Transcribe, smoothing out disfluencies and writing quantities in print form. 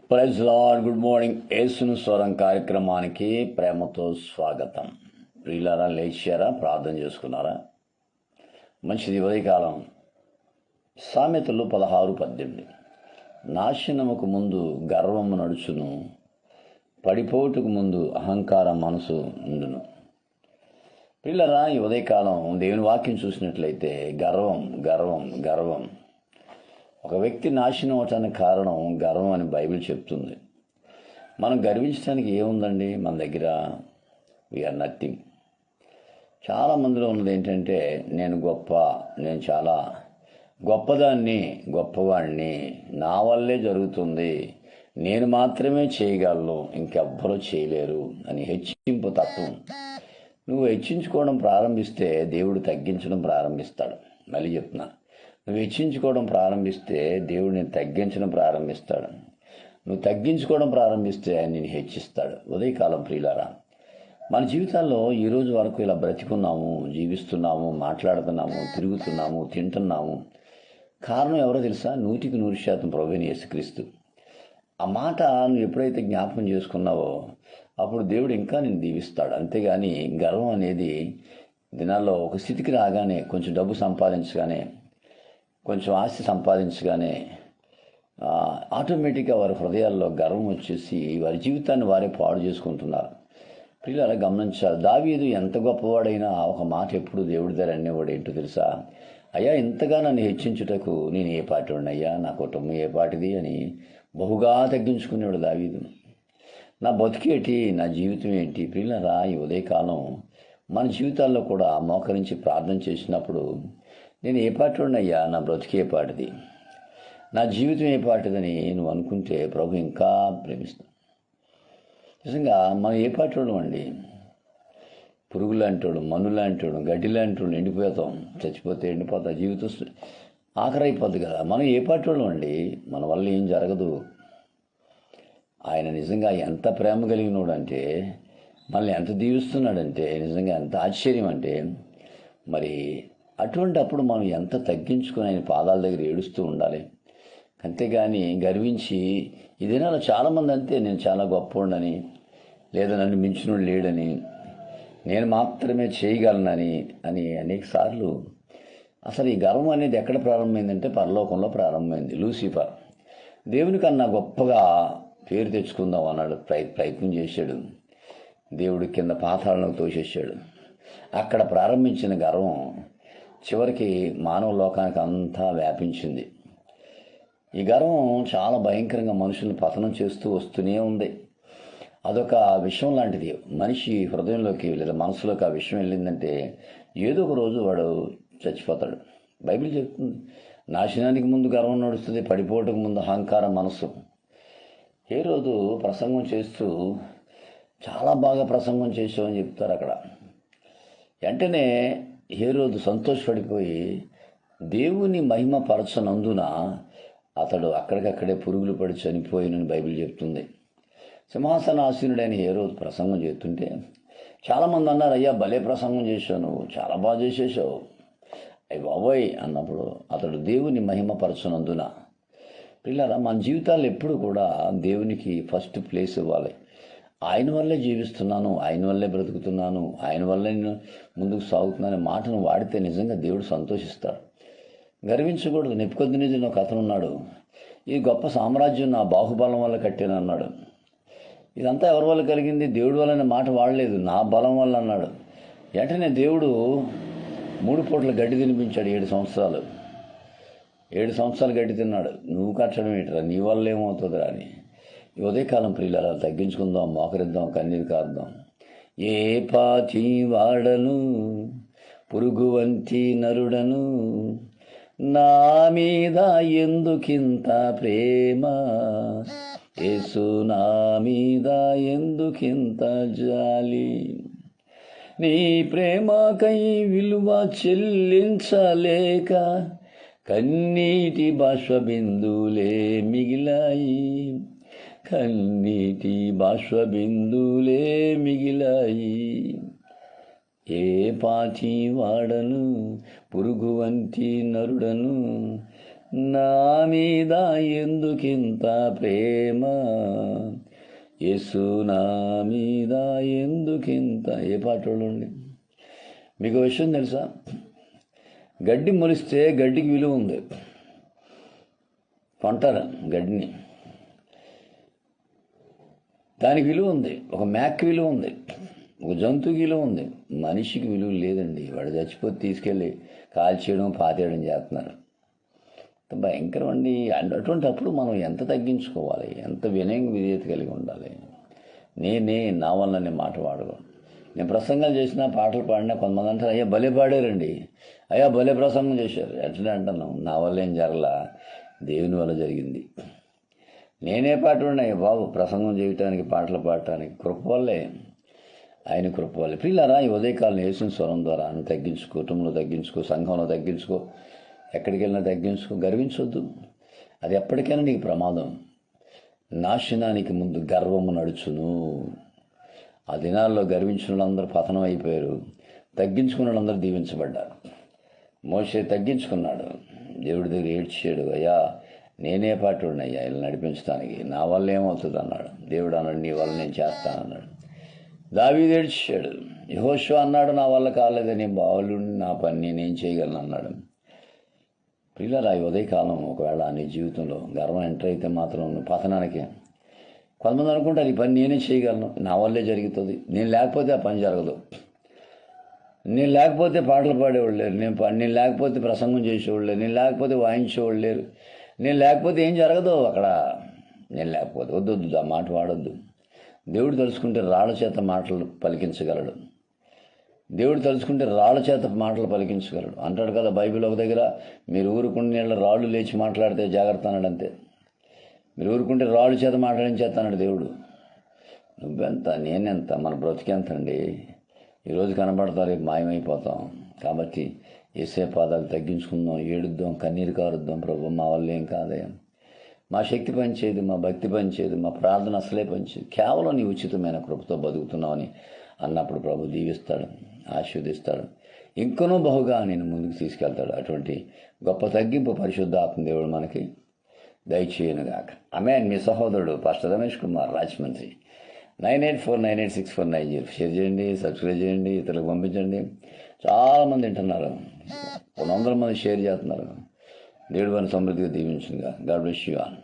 Praise lord. Good morning. యేసును స్వరం కార్యక్రమానికి ప్రేమతో స్వాగతం. ప్రియులారా, లేచారా? ప్రార్థన చేసుకున్నారా? మంచిది. ఉదయకాలం సామెతలు 16:18 నాశనముకు ముందు గర్వము నడుచును, పడిపోటుకు ముందు అహంకార మనసు ఉండును. ప్రియులారా, ఈ ఉదయకాలం దేవుని వాక్యం చూసినట్లయితే గర్వం గర్వం గర్వం ఒక వ్యక్తి నాశనం అవటానికి కారణం గర్వం అని బైబిల్ చెప్తుంది. మనం గర్వించడానికి ఏముందండి మన దగ్గర? We are nothing. చాలామందిలో ఉన్నది ఏంటంటే, నేను గొప్ప, నేను చాలా గొప్పదాన్ని, గొప్పవాడిని, నా వల్లే జరుగుతుంది, నేను మాత్రమే చేయగలను, ఇంకెవ్వరూ చేయలేరు అని హెచ్చింపు తత్వం. నువ్వు హెచ్చించుకోవడం ప్రారంభిస్తే దేవుడు తగ్గించడం ప్రారంభిస్తాడు. మళ్ళీ చెప్తున్నా, నువ్వు హెచ్చించుకోవడం ప్రారంభిస్తే దేవుడు నేను తగ్గించడం ప్రారంభిస్తాడు. నువ్వు తగ్గించుకోవడం ప్రారంభిస్తే ఆయన నేను హెచ్చిస్తాడు. ఉదయకాలం ప్రియులారా, మన జీవితాల్లో ఈరోజు వరకు ఇలా బ్రతికున్నాము, జీవిస్తున్నాము, మాట్లాడుతున్నాము, తిరుగుతున్నాము, తింటున్నాము. కారణం ఎవరో తెలుసా? 100% ప్రభువైన యేసుక్రీస్తు. ఆ మాట నువ్వు ఎప్పుడైతే జ్ఞాపకం చేసుకున్నావో అప్పుడు దేవుడు ఇంకా నేను దీవిస్తాడు. అంతేగాని గర్వం అనేది దినాల్లో ఒక స్థితికి రాగానే, కొంచెం డబ్బు సంపాదించగానే, కొంచెం ఆస్తి సంపాదించగానే ఆటోమేటిక్గా వారి హృదయాల్లో గర్వం వచ్చేసి వారి జీవితాన్ని వారే పాడు చేసుకుంటున్నారు. ప్రియులారా, గమనించాలి. దావీదు ఎంత గొప్పవాడైనా ఒక మాట ఎప్పుడు దేవుడి దగ్గర అనేవాడు ఏంటో తెలుసా? అయ్యా, ఇంతగా నన్ను హెచ్చించుటకు నేను ఏ పాటివాడిని అయ్యా, నా కుటుంబం ఏ పాటిది అని బహుగా తగ్గించుకునేవాడు దావీదు. నా బతుకేంటి, నా జీవితం ఏంటి? ప్రియులారా, ఈ ఉదయకాలం మన జీవితాల్లో కూడా మోకరించి ప్రార్థన చేసినప్పుడు, నేను ఏ పాటివాడిని అయ్యా, నా బ్రతికే పాటిది, నా జీవితం ఏ పాటిదని నువ్వు అనుకుంటే ప్రభు ఇంకా ప్రేమిస్తాడు. నిజంగా మనం ఏ పాటివాడు అండి? పురుగు లాంటివాడు, మన్ను లాంటివాడు, గడ్డి లాంటివాడు, ఎండిపోతాం, చచ్చిపోతే ఎండిపోతా, జీవితం ఆఖరైపోద్ది కదా. మనం ఏ పాటివాడు అండి? మన వల్ల ఏం జరగదు. ఆయన నిజంగా ఎంత ప్రేమ కలిగినోడు అంటే, మనల్ని ఎంత దీవిస్తున్నాడంటే, నిజంగా ఎంత ఆశ్చర్యం అంటే, మరి అటువంటి అప్పుడు మనం ఎంత తగ్గించుకుని ఆయన పాదాల దగ్గర ఏడుస్తూ ఉండాలి. అంతేగాని గర్వించి ఈ దినాల్లో చాలామంది అంతే, నేను చాలా గొప్పవాడిని, లేదా నన్ను మించినోడు లేడని, నేను మాత్రమే చేయగలనని అని అనేక సార్లు. అసలు ఈ గర్వం అనేది ఎక్కడ ప్రారంభమైందంటే పరలోకంలో ప్రారంభమైంది. లూసిఫర్ దేవుని కన్నా గొప్పగా పేరు తెచ్చుకుందాం అన్నాడు, ప్రయత్నం చేశాడు. దేవుడి కింద పాతాళంలోకి తోసేశాడు. అక్కడ ప్రారంభించిన గర్వం చివరికి మానవ లోకానికి అంతా వ్యాపించింది. ఈ గర్వం చాలా భయంకరంగా మనుషుల్ని పతనం చేస్తూ వస్తూనే ఉంది. అదొక విషయం లాంటిది. మనిషి హృదయంలోకి లేదా మనసులోకి ఆ విషయం వెళ్ళిందంటే ఏదో ఒక రోజు వాడు చచ్చిపోతాడు. బైబిల్ చెప్తుంది, నాశనానికి ముందు గర్వం నడుస్తుంది, పడిపోవటకు ముందు అహంకారం మనసు. ఏ రోజు ప్రసంగం చేస్తూ చాలా బాగా ప్రసంగం చేసామని చెప్తారు అక్కడ. వెంటనే ఏ రోజు సంతోషపడిపోయి దేవుని మహిమ పరచనందున అతడు అక్కడికక్కడే పురుగులు పడి చనిపోయినని బైబిల్ చెప్తుంది. సింహాసనాసీనుడైన ఏ రోజు ప్రసంగం చేస్తుంటే చాలామంది అన్నారు, అయ్యా భలే ప్రసంగం చేశావు, నువ్వు చాలా బాగా చేసేసావు, అయ్యి బాబోయ్ అన్నప్పుడు అతడు దేవుని మహిమ పరచనందున. పిల్లరా, మన జీవితాల్లో ఎప్పుడు కూడా దేవునికి ఫస్ట్ ప్లేస్ ఇవ్వాలి. ఆయన వల్లే జీవిస్తున్నాను, ఆయన వల్లే బ్రతుకుతున్నాను, ఆయన వల్లే నేను ముందుకు సాగుతున్నానే మాటను వాడితే నిజంగా దేవుడు సంతోషిస్తాడు. గర్వించకూడదు. నెప్పుకొద్దునేజరు ఒక అతను ఉన్నాడు, ఈ గొప్ప సామ్రాజ్యం నా బాహుబలం వల్ల కట్టాను అన్నాడు. ఇదంతా ఎవరి వల్ల కలిగింది? దేవుడి వల్ల మాట వాడలేదు, నా బలం వల్ల అన్నాడు. వెంటనే దేవుడు 3 పూట్ల గడ్డి తినిపించాడు. 7 సంవత్సరాలు 7 సంవత్సరాలు గడ్డి తిన్నాడు. నువ్వు కట్టడం ఏంటరా, నీ వల్ల ఏమవుతుందిరా అని. ఈ ఉదయకాలం ప్రియులారా, తగ్గించుకుందాం, మోకరిద్దాం, కన్నీరు కారుదాం. ఏ పాటి వాడను, పురుగు వంటి నరుడను, నా మీద ఎందుకింత ప్రేమ, యేసు నా మీద ఎందుకింత జాలి, నీ ప్రేమకై విలువ చెల్లించలేక కన్నీటి బాష్పబిందులే మిగిలాయి, కన్నీటి బాష్పబిందులే మిగిలాయి. ఏ పాటి వాడను, పురుగు వంటి నరుడను, నా మీద ఎందుకింత ప్రేమ, యేసు నా మీద ఎందుకింత. ఏ పాటోళ్ళండి? మీకు విషయం తెలుసా? గడ్డి మొలిస్తే గడ్డికి విలువ ఉంది, కొంటారా గడ్డిని? దానికి విలువ ఉంది. ఒక మేకకి విలువ ఉంది, ఒక జంతువుకి విలువ ఉంది. మనిషికి విలువ లేదండి. వాడు చచ్చిపోతే తీసుకెళ్ళి కాల్చేయడం, పాతేయడం చేస్తున్నారు. భయంకరం అండి. అటువంటి అప్పుడు మనం ఎంత తగ్గించుకోవాలి, ఎంత వినయం విధేయత కలిగి ఉండాలి. నేనే నా వల్ల నేను మాట వాడను. నేను ప్రసంగాలు చేసినా, పాటలు పాడినా కొంతమంది అంటారు, అయ్యా భలే పాడారండి, అయ్యా భలే ప్రసంగం చేశారు. ఎట్లా అంటున్నాం? నా వల్ల ఏం జరగలా, దేవుని వల్ల జరిగింది. నేనే పాట ఉన్నాయి బాబు, ప్రసంగం చేయటానికి, పాటలు పాడటానికి కృప వల్లే, ఆయన కృప వల్లే. పిల్లరా, ఈ ఉదయకాలం యేసుని స్వరం ద్వారా నువ్వు తగ్గించుకో, కుటుంబంలో తగ్గించుకో, సంఘంలో తగ్గించుకో, ఎక్కడికి వెళ్ళినా తగ్గించుకో. గర్వించొద్దు, అది ఎప్పటికైనా నీకు ప్రమాదం. నాశనానికి ముందు గర్వము నడుచును. ఆ దినాల్లో గర్వించిన వాళ్ళందరూ పతనం అయిపోయారు, తగ్గించుకున్న వాళ్ళందరూ దీవించబడ్డారు. మోషే తగ్గించుకున్నాడు, దేవుడి దగ్గర ఏడ్చాడు, అయ్యా నేనే పాటున్నాయ్యా ఇలా నడిపించడానికి, నా వల్ల ఏమవుతుంది అన్నాడు. దేవుడు అన్నాడు, నీ వల్ల నేను చేస్తానన్నాడు. దావీదు ఏడ్చాడు, యెహోషువ అన్నాడు, నా వల్ల కాలేదని, బాలుని నా పని నేనేం చేయగలను అన్నాడు. పిల్లలు, ఈ ఉదయకాలం ఒకవేళ నీ జీవితంలో గర్వం ఎంటర్ అయితే మాత్రం నువ్వు పతనానికి. కొంతమంది అనుకుంటారు, ఈ పని నేనే చేయగలను, నా వల్లే జరుగుతుంది, నేను లేకపోతే ఆ పని జరగదు, నేను లేకపోతే పాటలు పాడేవాళ్ళు లేరు, నేను లేకపోతే ప్రసంగం చేసేవాళ్ళు లేరు, నేను లేకపోతే వాయించేవాళ్ళు లేరు, నేను లేకపోతే ఏం జరగదు అక్కడ. నేను లేకపోతే వద్దు, ఆ మాట వాడొద్దు. దేవుడు తలుచుకుంటే రాళ్ల చేత మాటలు పలికించగలడు. దేవుడు తలుచుకుంటే రాళ్ల చేత మాటలు పలికించగలడు అంటాడు కదా బైబిల్ ఒక దగ్గర. మీరు ఊరుకున్న నీళ్ళ రాళ్ళు లేచి మాట్లాడితే జాగ్రత్త అన్నాడు. అంతే, మీరు ఊరుకుంటే రాళ్ళు చేత మాట్లాడించేస్తాడు దేవుడు. నువ్వెంత, నేనెంత, మన బ్రతికెంత అండి. ఈరోజు కనబడతారు, రేపు మాయమైపోతాం. కాబట్టి యేసే పాదాలు తగ్గించుకుందాం, ఏడుద్దాం, కన్నీరు కారుద్దాం. ప్రభు మా వల్ల ఏం కాదే, మా శక్తి పనిచేయదు, మా భక్తి పనిచేయదు, మా ప్రార్థన అసలే పనిచేయదు, కేవలం నీ ఉచితమైన కృపతో బతుకుతున్నామని అన్నప్పుడు ప్రభు దీవిస్తాడు, ఆశీర్వదిస్తాడు, ఇంకనూ బహుగా నేను ముందుకు తీసుకెళ్తాడు. అటువంటి గొప్ప తగ్గింపు పరిశుద్ధాత్మ దేవుడు మనకి దయచేయనుగాక. ఆమేన్. మీ సహోదరుడు పాస్టర్ రమేష్ కుమార్, రాజమండ్రి. 9849864990. షేర్ చేయండి, సబ్స్క్రైబ్ చేయండి, ఇతరులకు పంపించండి. చాలామంది వింటున్నారు, 100 మంది షేర్ చేస్తున్నారు. దేవుడు వారిని సమృద్ధిగా దీవించుగా. God bless you all.